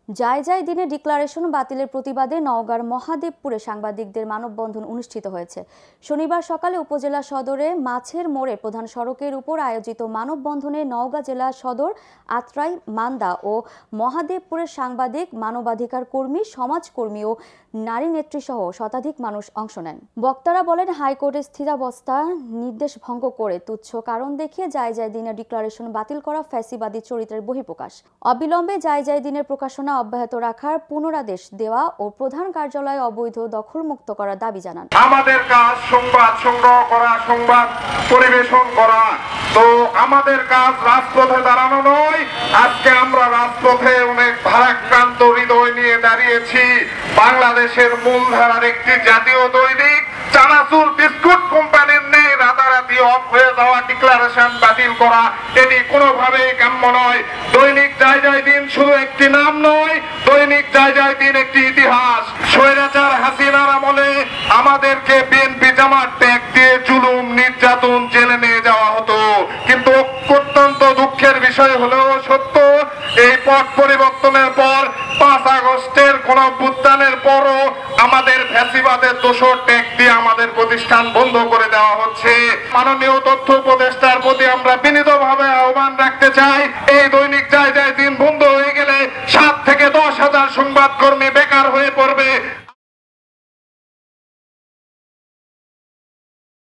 যায় যায় দিনে ডিক্লারেশন বাতিলের প্রতিবাদে নওগাঁর মহাদেবপুরে সাংবাদিকদের মানববন্ধন অনুষ্ঠিত হয়েছে। শনিবার সকালে উপজেলা সদরে মাছের মোড়ে প্রধান সড়কের উপর আয়োজিত মানববন্ধনে নওগাঁ জেলা সদর, আত্রাই, মান্দা ও মহাদেবপুরের সাংবাদিক, মানবাধিকার কর্মী, সমাজকর্মী ও নারী নেত্রীসহ শতাধিক মানুষ অংশ নেন। বক্তারা বলেন, হাইকোর্টের স্থিতাবস্থা নির্দেশ ভঙ্গ করে তুচ্ছ কারণ দেখিয়ে যায় যায় দিনের ডিক্লারেশন বাতিল করা ফ্যাসিবাদী চরিত্রের বহিঃপ্রকাশ। অবিলম্বে যায় যায় দিনের প্রকাশনা অব্যাহত রাখার পুনরাদেশ দেওয়া ও প্রধান কার্যালয় অবৈধ দখলমুক্ত করার দাবি জানান। আমাদের কাজ সংবাদ সংগ্রহ করা, সংবাদ পরিবেশন করা, তো আমাদের কাজ রাজপথে দাঁড়ানো নয়। আজকে আমরা রাজপথে অনেক ভারাক্রান্ত হৃদয় নিয়ে দাঁড়িয়েছি। বাংলাদেশের মূলধারার একটি জাতীয় দৈনিক চানাচুর বিস্কুট কোম্পানির নেই রাতারাতি অফ হয়ে যাওয়া ডিক্লারেশন বাতিল করা, এটি কোনোভাবেই কাম্য নয়। দৈনিক যায় যায় দিন শুধু একটি নাম নয়, দৈনিক যায় যায় দিন একটি ইতিহাস। স্বৈরাচার হাসিনার আমলে আমাদেরকে বিএনপি জামাত ট্যাগ দিয়ে জুলুম, নির্যাতন, জেলে নিয়ে যাওয়া হতো। কিন্তু অত্যন্ত দুঃখের বিষয় হলেও সত্য, এই পট পরিবর্তনের পর 5 আগস্টের গণঅভ্যুত্থানের পরও আমাদের ফ্যাসিবাদের দোষর ট্যাগ দিয়ে আমাদের প্রতিষ্ঠান বন্ধ করে দেওয়া হচ্ছে। মাননীয় তথ্য উপদেষ্টার প্রতি আমরা বিনীতভাবে আহ্বান রাখতে চাই, এই দৈনিক যায় যায় দিন বন্ধ হয়ে গেলে 7 থেকে 10 হাজার সংবাদকর্মী বেকার হয়ে পড়বে।